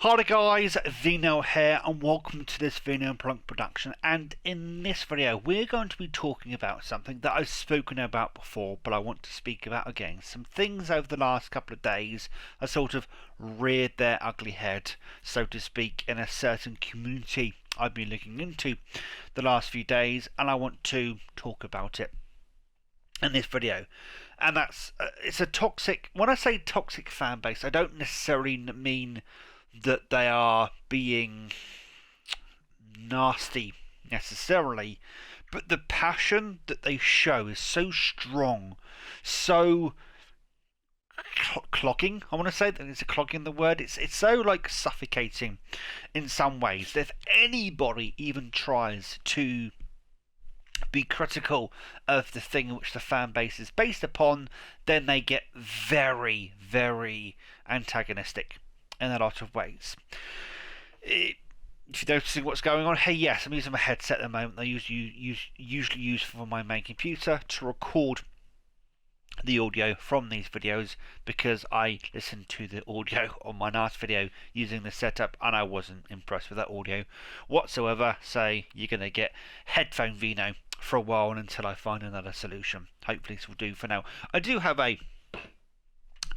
Hi guys, Vino here and welcome to this Vino Plunk production, and in this video we're going to be talking about something that I've spoken about before but I want to speak about again. Some things over the last couple of days have sort of reared their ugly head, so to speak, in a certain community I've been looking into the last few days, and I want to talk about it in this video. And that's it's a toxic, when I say toxic fan base, I don't necessarily mean that they are being nasty necessarily, but the passion that they show is so strong, so clogging. I want to say that it's a clogging the word. It's so like suffocating in some ways. If anybody even tries to be critical of the thing in which the fan base is based upon, then they get very, very antagonistic in a lot of ways. If you're noticing what's going on, hey, yes, I'm using my headset at the moment. I usually use for my main computer to record the audio from these videos, because I listened to the audio on my last video using the setup and I wasn't impressed with that audio whatsoever. So you're going to get headphone Vino for a while until I find another solution. Hopefully this will do for now. I do have a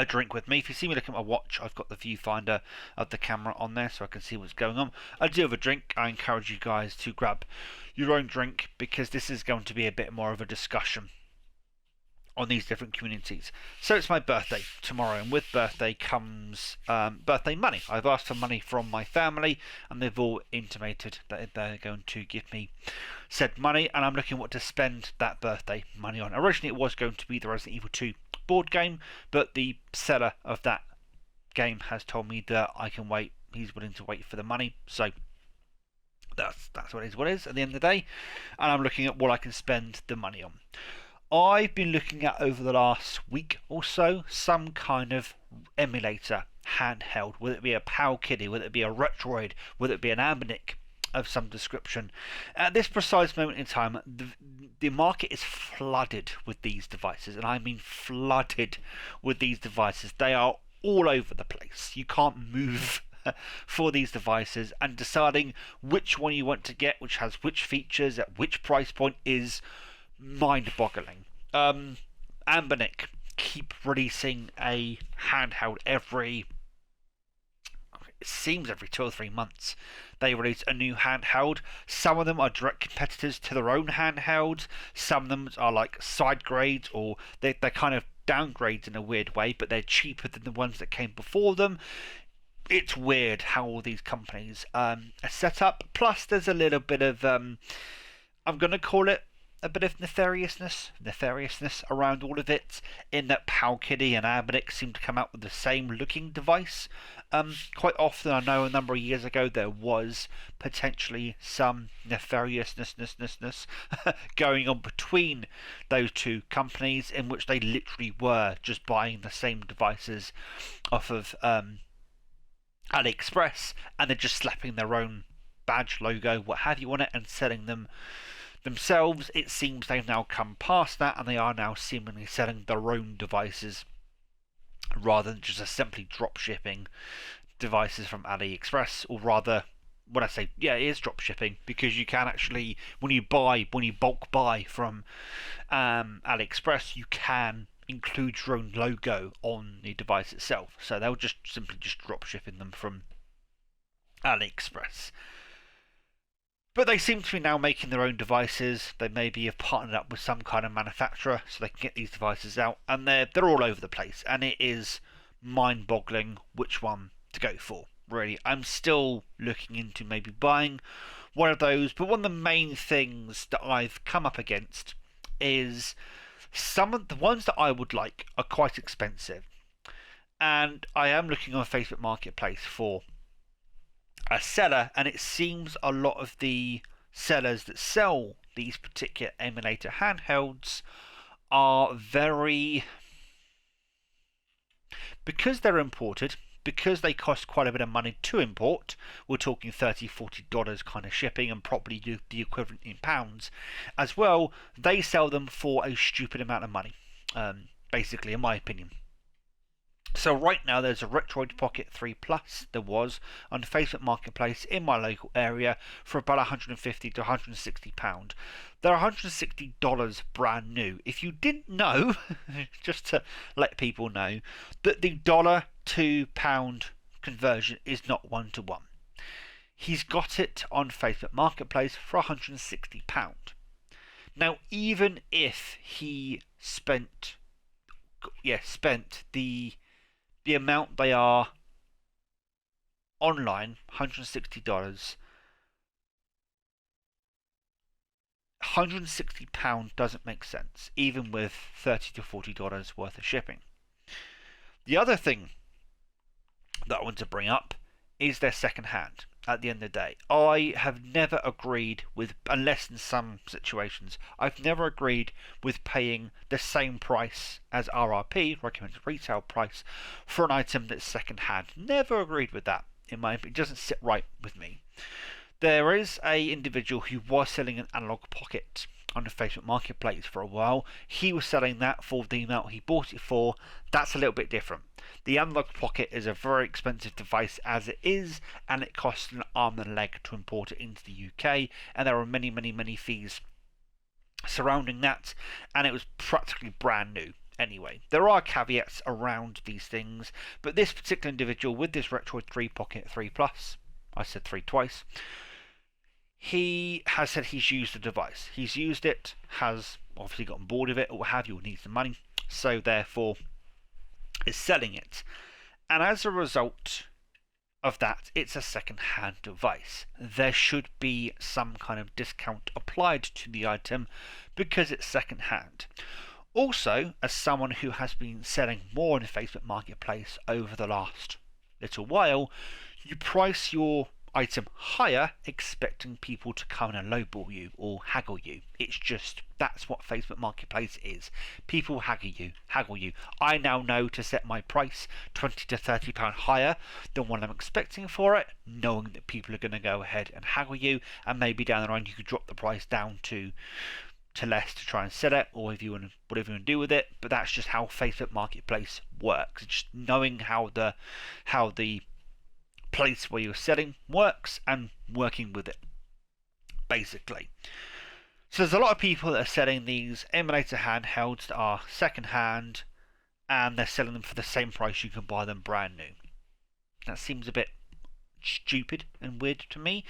drink with me. If you see me look at my watch, I've got the viewfinder of the camera on there so I can see what's going on. I do have a drink. I encourage you guys to grab your own drink, because this is going to be a bit more of a discussion on these different communities. So it's my birthday tomorrow, and with birthday comes birthday money. I've asked for money from my family and they've all intimated that they're going to give me said money, and I'm looking what to spend that birthday money on. Originally it was going to be the Resident Evil 2 board game, but the seller of that game has told me that I can wait. He's willing to wait for the money, so that's what it is at the end of the day, and I'm looking at what I can spend the money on. I've been looking at, over the last week or so, some kind of emulator handheld, whether it be a PAL Kitty, whether it be a Retroid, whether it be an Ambernic of some description. At this precise moment in time, the market is flooded with these devices, and I mean flooded with these devices. They are all over the place. You can't move for these devices, and deciding which one you want to get, which has which features at which price point, is mind-boggling. Ambernic keep releasing a handheld it seems every 2 or 3 months they release a new handheld. Some of them are direct competitors to their own handhelds. Some of them are like side grades, or they're kind of downgrades in a weird way, but they're cheaper than the ones that came before them. It's weird how all these companies are set up. Plus there's a little bit of I'm going to call it a bit of nefariousness around all of it, in that PAL Kitty and Ambernic seem to come out with the same looking device. Quite often, I know a number of years ago there was potentially some nefariousness going on between those two companies, in which they literally were just buying the same devices off of AliExpress, and they're just slapping their own badge, logo, what have you on it, and selling them themselves. It seems they've now come past that, and they are now seemingly selling their own devices rather than just simply drop shipping devices from AliExpress. Or rather, when I say, yeah, it is drop shipping, because you can actually, when you bulk buy from AliExpress, you can include your own logo on the device itself. So they'll just simply drop shipping them from AliExpress. But they seem to be now making their own devices. They maybe have partnered up with some kind of manufacturer so they can get these devices out, and they're all over the place, and it is mind-boggling which one to go for, really. I'm still looking into maybe buying one of those, but one of the main things that I've come up against is some of the ones that I would like are quite expensive, and I am looking on Facebook Marketplace for a seller, and it seems a lot of the sellers that sell these particular emulator handhelds are very, because they're imported, because they cost quite a bit of money to import, we're talking $30-40 kind of shipping, and probably the equivalent in pounds as well, they sell them for a stupid amount of money, basically, in my opinion. So right now there's a Retroid Pocket 3 Plus, there was, on the Facebook Marketplace in my local area for about £150 to £160. They're $160 brand new. If you didn't know, just to let people know, that the dollar to pound conversion is not 1-to-1. He's got it on Facebook Marketplace for £160. Now, even if he spent the amount they are online, £160, £160 doesn't make sense, even with $30 to $40 worth of shipping. The other thing that I want to bring up is their second hand. At the end of the day, I have never agreed with, unless in some situations, I've never agreed with paying the same price as RRP, recommended retail price, for an item that's second hand. Never agreed with that. In my opinion, it doesn't sit right with me. There is a individual who was selling an analog pocket on the Facebook Marketplace for a while. He was selling that for the amount he bought it for. That's a little bit different. The analog pocket is a very expensive device as it is, and it costs an arm and a leg to import it into the UK, and there are many fees surrounding that, and it was practically brand new. Anyway, there are caveats around these things, but this particular individual with this Retroid 3 Pocket 3 Plus, I said 3 twice, he has said he's used the device. He's used it, has obviously gotten bored of it, or what have you, or needs the money, so therefore is selling it. And as a result of that, it's a second-hand device. There should be some kind of discount applied to the item because it's second-hand. Also, as someone who has been selling more in the Facebook Marketplace over the last little while, you price your item higher expecting people to come and lowball you or haggle you. It's just, that's what Facebook Marketplace is. People haggle you. I now know to set my price £20 to £30 higher than what I'm expecting for it, knowing that people are going to go ahead and haggle you, and maybe down the line you could drop the price down to less to try and sell it, or if you want to, whatever you want to do with it. But that's just how Facebook Marketplace works. Just knowing how the place where you're selling works and working with it, basically. So there's a lot of people that are selling these emulator handhelds that are second hand, and they're selling them for the same price you can buy them brand new. That seems a bit stupid and weird to me.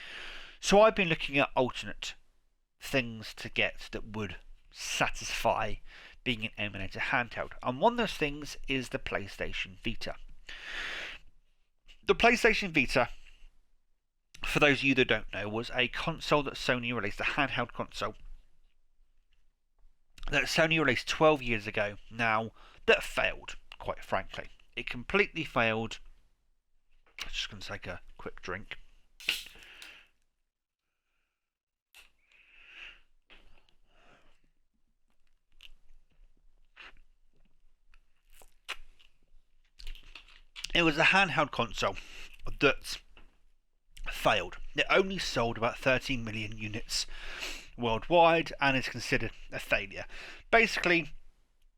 So I've been looking at alternate things to get that would satisfy being an emulator handheld, and one of those things is the PlayStation Vita. The PlayStation Vita, for those of you that don't know, was a console that Sony released, a handheld console that Sony released 12 years ago now, that failed, quite frankly. It completely failed. I'm just going to take a quick drink. It was a handheld console that failed. It only sold about 13 million units worldwide and is considered a failure. Basically,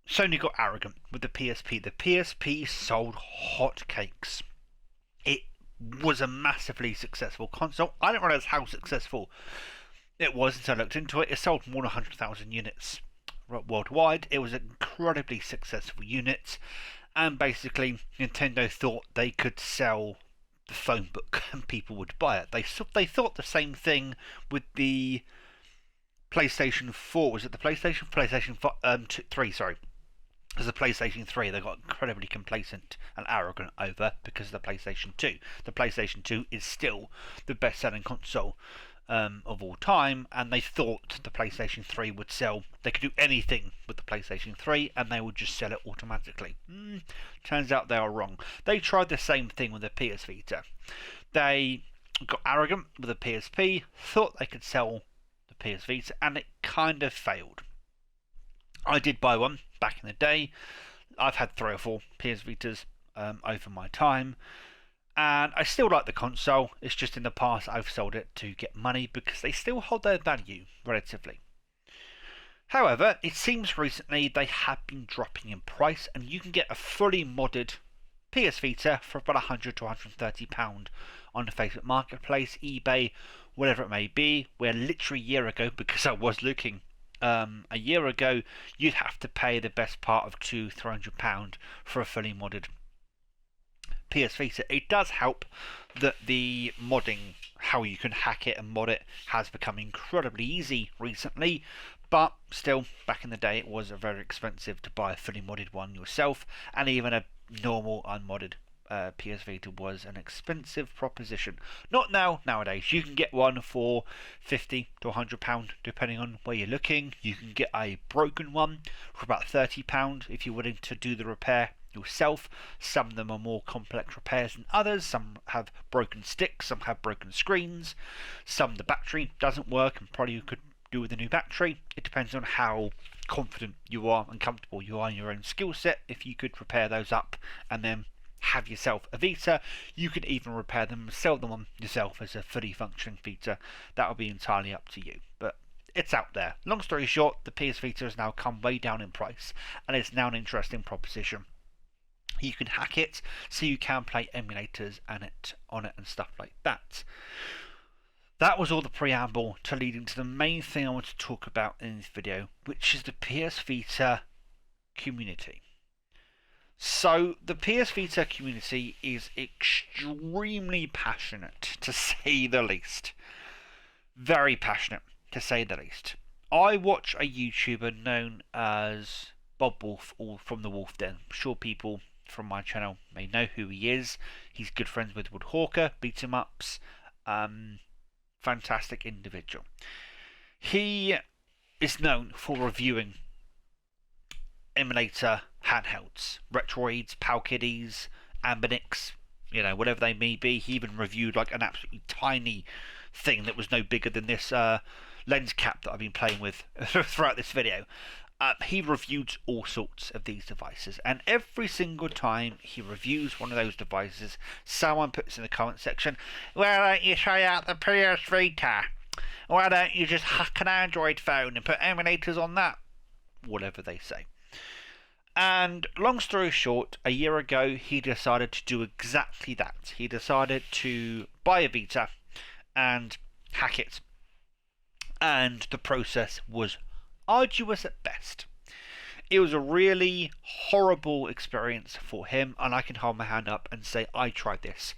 Sony got arrogant with the PSP. The PSP sold hotcakes. It was a massively successful console. I didn't realise how successful it was until I looked into it. It sold more than 100,000 units worldwide. It was an incredibly successful unit. And basically, Nintendo thought they could sell the phone book and people would buy it. They thought the same thing with the PlayStation 4. Was it the PlayStation 3? Sorry, it was the PlayStation 3. They got incredibly complacent and arrogant over because of the PlayStation 2. The PlayStation 2 is still the best-selling console of all time, and they thought the PlayStation 3 would sell. They could do anything with the PlayStation 3 and they would just sell it automatically. Turns out they are wrong. They tried the same thing with the PS Vita. They got arrogant with the PSP, thought they could sell the PS Vita, and it kind of failed. I did buy one back in the day. I've had 3 or 4 PS Vitas over my time, and I still like the console. It's just in the past I've sold it to get money because they still hold their value relatively. However, it seems recently they have been dropping in price, and you can get a fully modded PS Vita for about £100 to £130 on the Facebook Marketplace, eBay, whatever it may be. Where literally a year ago, because I was looking, a year ago, you'd have to pay the best part of £200-300 for a fully modded PS Vita. It does help that the modding, how you can hack it and mod it, has become incredibly easy recently, but still, back in the day, it was very expensive to buy a fully modded one yourself, and even a normal unmodded PS Vita was an expensive proposition. Not now. Nowadays, you can get one for £50 to £100 depending on where you're looking. You can get a broken one for about £30 if you're willing to do the repair yourself. Some of them are more complex repairs than others. Some have broken sticks, some have broken screens, some the battery doesn't work and probably you could do with a new battery. It depends on how confident you are and comfortable you are in your own skill set. If you could repair those up and then have yourself a Vita, you could even repair them and sell them on yourself as a fully functioning Vita. That will be entirely up to you, but it's out there. Long story short, the PS Vita has now come way down in price and it's now an interesting proposition. You can hack it, so you can play emulators on it and stuff like that. That was all the preamble to lead into the main thing I want to talk about in this video, which is the PS Vita community. So the PS Vita community is extremely passionate, to say the least. Very passionate, to say the least. I watch a YouTuber known as Bob Wolf, or from the Wolf Den. I'm sure people from my channel may know who he is. He's good friends with Woodhawker, beat 'em ups, fantastic individual. He is known for reviewing emulator handhelds, Retroids, Palkiddies, Ambinix, whatever they may be. He even reviewed like an absolutely tiny thing that was no bigger than this lens cap that I've been playing with throughout this video. He reviewed all sorts of these devices, and every single time he reviews one of those devices, someone puts in the comment section, "Why don't you try out the PS Vita? Why don't you just hack an Android phone and put emulators on that?" Whatever they say. And long story short, a year ago he decided to do exactly that. He decided to buy a Vita and hack it. And the process was arduous at best. It was a really horrible experience for him, and I can hold my hand up and say I tried this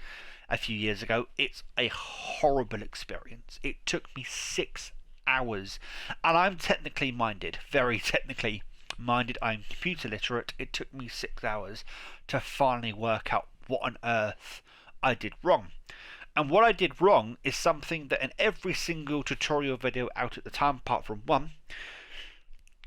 a few years ago. It's a horrible experience. It took me 6 hours, and I'm technically minded, very technically minded. I'm computer literate. It took me 6 hours to finally work out what on earth I did wrong. And what I did wrong is something that in every single tutorial video out at the time, apart from one,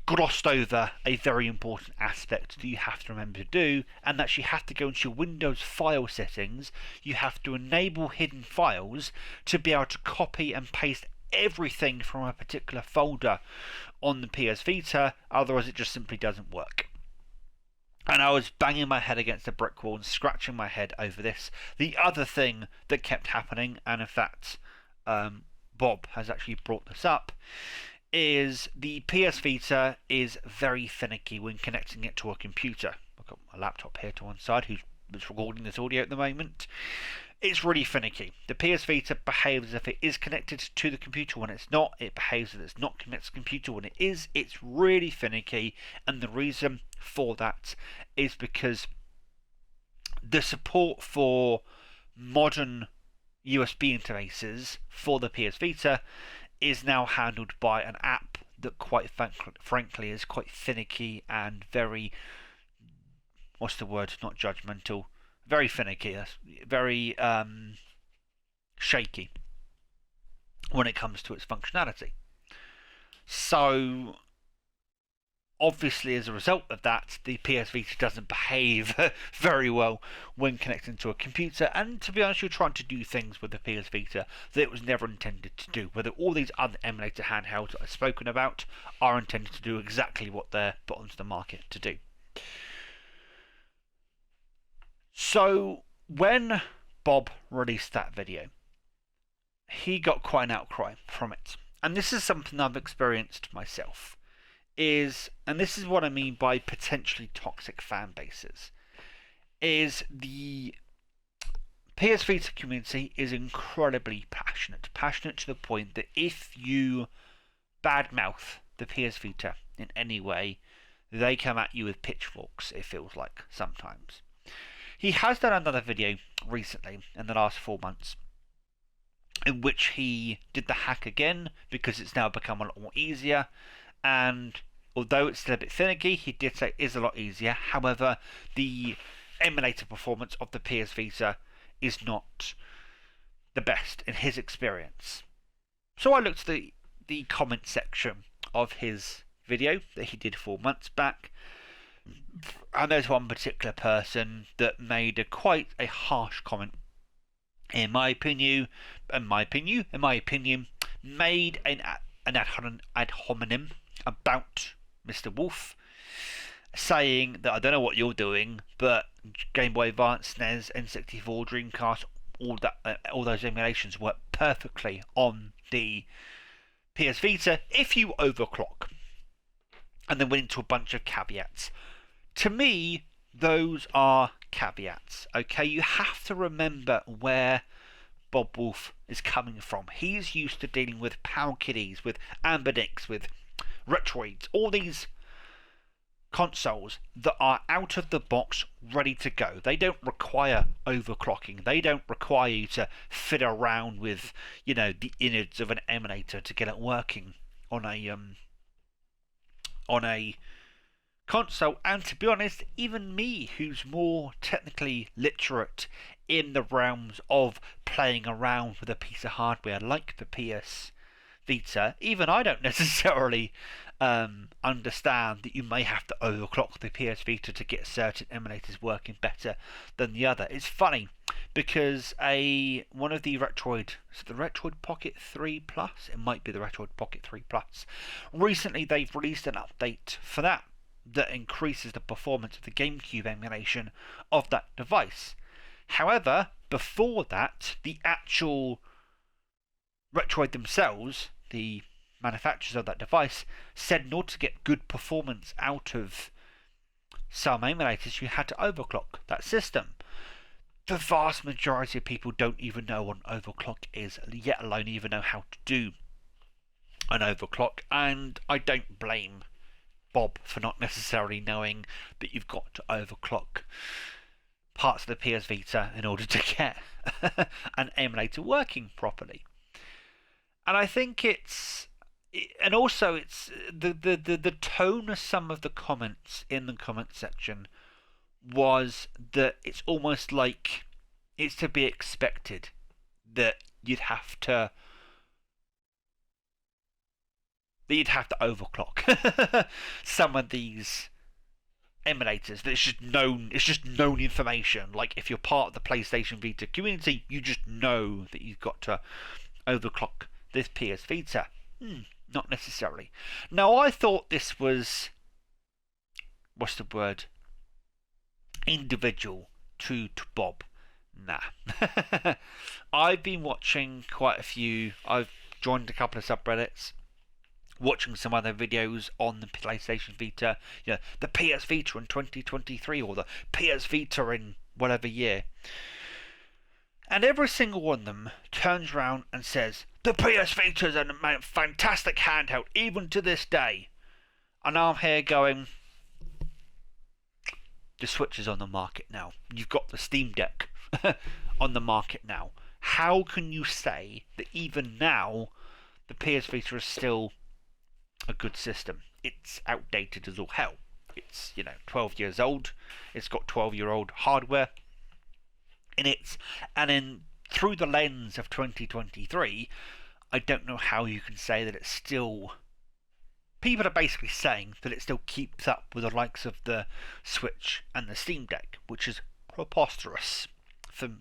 glossed over a very important aspect that you have to remember to do, and that's you have to go into your Windows file settings. You have to enable hidden files to be able to copy and paste everything from a particular folder on the PS Vita, otherwise it just simply doesn't work. And I was banging my head against a brick wall and scratching my head over this. The other thing that kept happening, and in fact Bob has actually brought this up, is the PS Vita is very finicky when connecting it to a computer. I've got my laptop here to one side who's recording this audio at the moment. It's really finicky. The PS Vita behaves as if it is connected to the computer when it's not. It behaves as if it's not connected to the computer when it is. It's really finicky, and the reason for that is because the support for modern USB interfaces for the PS Vita is now handled by an app that quite frankly is quite finicky and very, what's the word, not judgmental, very finicky, very shaky when it comes to its functionality. So obviously as a result of that, the PS Vita doesn't behave very well when connecting to a computer, and to be honest, you're trying to do things with the PS Vita that it was never intended to do. Whether all these other emulator handhelds that I've spoken about are intended to do exactly what they're put onto the market to do. So when Bob released that video, he got quite an outcry from it, and this is something I've experienced myself. And this is what I mean by potentially toxic fan bases, is the PS Vita community is incredibly passionate to the point that if you badmouth the PS Vita in any way, they come at you with pitchforks, it feels like, sometimes. He has done another video recently, in the last 4 months, in which he did the hack again, because it's now become a lot more easier, and although it's still a bit finicky, he did say it is a lot easier. However, the emulator performance of the PS Vita is not the best in his experience. So I looked at the comment section of his video that he did 4 months back, and there's one particular person that made quite a harsh comment. In my opinion, made an ad hominem about Mr. Wolf, saying that I don't know what you're doing, but Game Boy Advance, SNES, N64, Dreamcast, all those emulations work perfectly on the PS Vita if you overclock. And then went into a bunch of caveats. To me, those are caveats. Okay, you have to remember where Bob Wolf is coming from. He's used to dealing with Power Kiddies, with Ambidix, with Retroids, all these consoles that are out of the box, ready to go. They don't require overclocking. They don't require you to fiddle around with, the innards of an emulator to get it working on a console. And to be honest, even me, who's more technically literate in the realms of playing around with a piece of hardware like the PS Vita, even I don't necessarily understand that you may have to overclock the PS Vita to get certain emulators working better than the other. It's funny because one of the Retroid, is it the Retroid Pocket 3 Plus? It might be the Retroid Pocket 3 Plus. Recently they've released an update for that increases the performance of the GameCube emulation of that device. However, before that, the actual Retroid themselves, the manufacturers of that device, said in order to get good performance out of some emulators, you had to overclock that system. The vast majority of people don't even know what an overclock is, yet alone even know how to do an overclock, and I don't blame Bob for not necessarily knowing that you've got to overclock parts of the PS Vita in order to get an emulator working properly. And I think it's the tone of some of the comments in the comment section was that it's almost like it's to be expected that you'd have to overclock some of these emulators. That it's just known information. Like if you're part of the PlayStation Vita community, you just know that you've got to overclock this PS Vita. Not necessarily. Now I thought this was, what's the word, individual to Bob. Nah. I've been watching quite a few. I've joined a couple of subreddits, watching some other videos on the PlayStation Vita, the PS Vita in 2023 or the PS Vita in whatever year. And every single one of them turns around and says, the PS Vita is a fantastic handheld, even to this day. And I'm here going, the Switch is on the market now. You've got the Steam Deck on the market now. How can you say that even now the PS Vita is still a good system? It's outdated as all hell. It's 12 years old. It's got 12-year-old hardware in it, and then through the lens of 2023, I don't know how you can say that it's still. People are basically saying that it still keeps up with the likes of the Switch and the Steam Deck, which is preposterous. I'm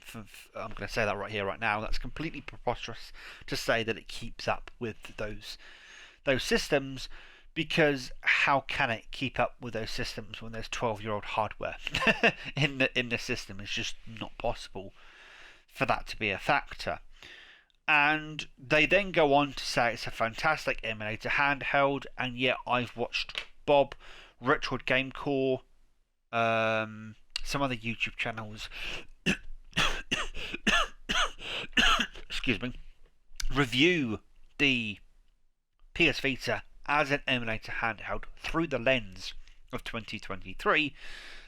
going to say that right here, right now. That's completely preposterous to say that it keeps up with those systems, because how can it keep up with those systems when there's 12-year-old hardware in the system? It's just not possible for that to be a factor. And they then go on to say it's a fantastic emulator handheld, and yet I've watched Bob, Retroid Game Core, some other YouTube channels, excuse me, review the PS Vita as an emulator handheld through the lens of 2023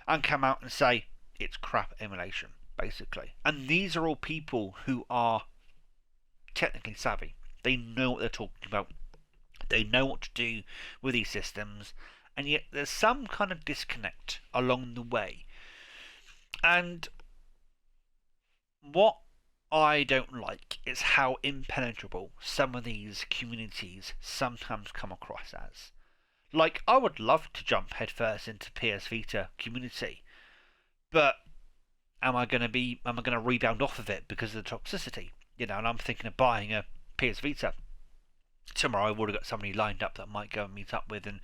and come out and say it's crap emulation, basically. And these are all people who are technically savvy. They know what they're talking about. They know what to do with these systems, and yet there's some kind of disconnect along the way. And what I don't like is how impenetrable some of these communities sometimes come across as. Like, I would love to jump headfirst into PS Vita community, but am I going to rebound off of it because of the toxicity? You know, and I'm thinking of buying a PS Vita. Tomorrow I've already got somebody lined up that I might go and meet up with and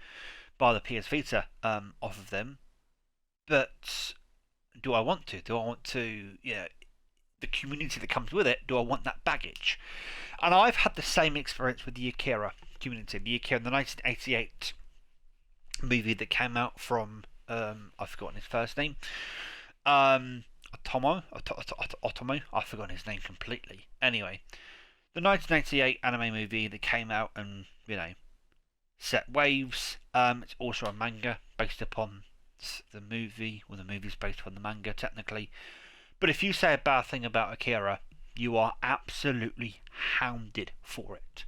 buy the PS Vita off of them. But do I want to? Do I want to, the community that comes with it, do I want that baggage? And I've had the same experience with the Akira community. The 1988 movie that came out from, I've forgotten his first name, Otomo, I've forgotten his name completely. Anyway, the 1988 anime movie that came out and, set waves. It's also a manga based upon the movie, well, the movie's based upon the manga technically. But if you say a bad thing about Akira, you are absolutely hounded for it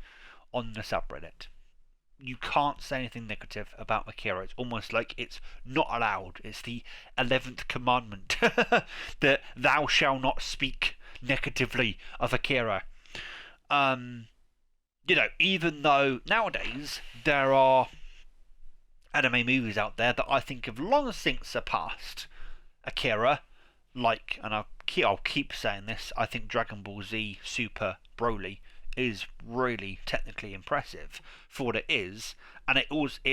on the subreddit. You can't say anything negative about Akira. It's almost like it's not allowed. It's the 11th commandment that thou shalt not speak negatively of Akira. Even though nowadays there are anime movies out there that I think have long since surpassed Akira, like, and I'll keep saying this, I think Dragon Ball Z Super Broly is really technically impressive for what it is, and it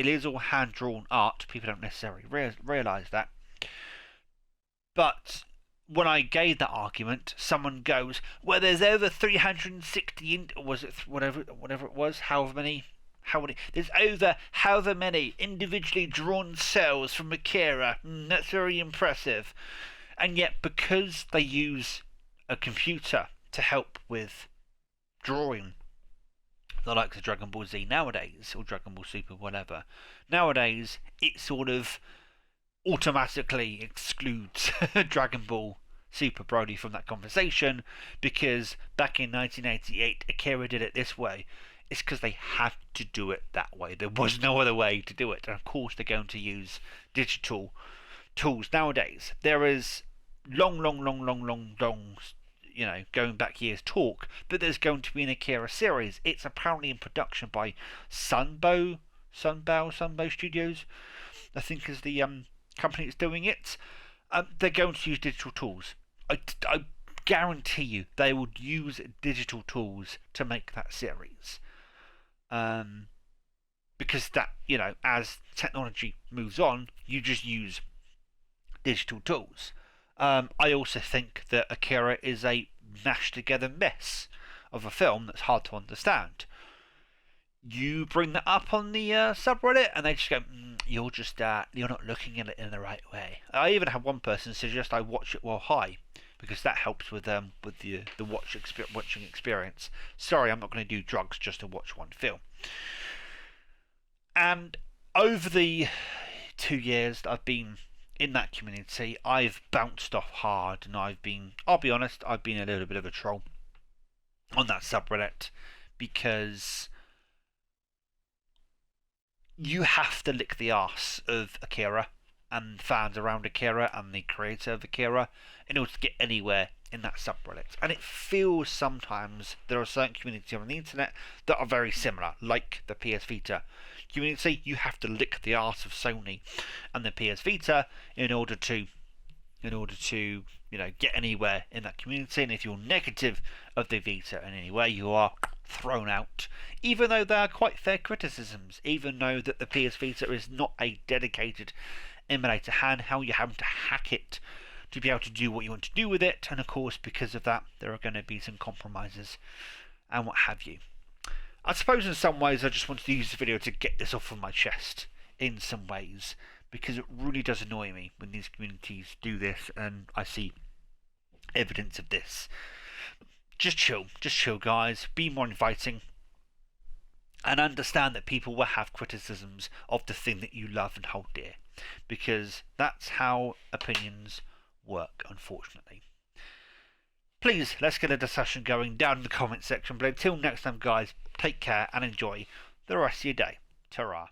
is all hand-drawn art. People don't necessarily realise that. But when I gave that argument, someone goes, well, there's over 360, was it whatever it was, there's over however many individually drawn cells from Akira. That's very impressive. And yet, because they use a computer to help with drawing the likes of Dragon Ball Z nowadays, or Dragon Ball Super, whatever, nowadays it sort of automatically excludes Dragon Ball Super Broly from that conversation, because back in 1988 Akira did it this way. It's because they had to do it that way. There was no other way to do it, and of course they're going to use digital tools nowadays. There is long, going back years talk that there's going to be an Akira series. It's apparently in production by Sunbow Studios, I think is the company that's doing it. They're going to use digital tools. I guarantee you they would use digital tools to make that series. Because that, as technology moves on, you just use digital tools. I also think that Akira is a mashed together mess of a film that's hard to understand. You bring that up on the subreddit and they just go, you're not looking at it in the right way. I even had one person suggest I watch it while high, because that helps with the watching experience. Sorry, I'm not going to do drugs just to watch one film. And over the 2 years that I've been in that community, I've bounced off hard, and I'll be honest, I've been a little bit of a troll on that subreddit, because you have to lick the arse of Akira and fans around Akira and the creator of Akira in order to get anywhere in that subreddit. And it feels sometimes there are certain communities on the internet that are very similar, like the PS Vita community. You have to lick the arse of Sony and the PS Vita in order to get anywhere in that community. And if you're negative of the Vita in any way, you are thrown out, even though they are quite fair criticisms. Even though that the PS Vita is not a dedicated emulator handheld, you have to hack it to be able to do what you want to do with it, and of course because of that there are going to be some compromises and what have you. I suppose in some ways I just wanted to use the video to get this off of my chest in some ways, because it really does annoy me when these communities do this, and I see evidence of this. Just chill, guys. Be more inviting, and understand that people will have criticisms of the thing that you love and hold dear, because that's how opinions work, unfortunately. Please, let's get a discussion going down in the comment section. But until next time, guys, take care and enjoy the rest of your day. Ta-ra.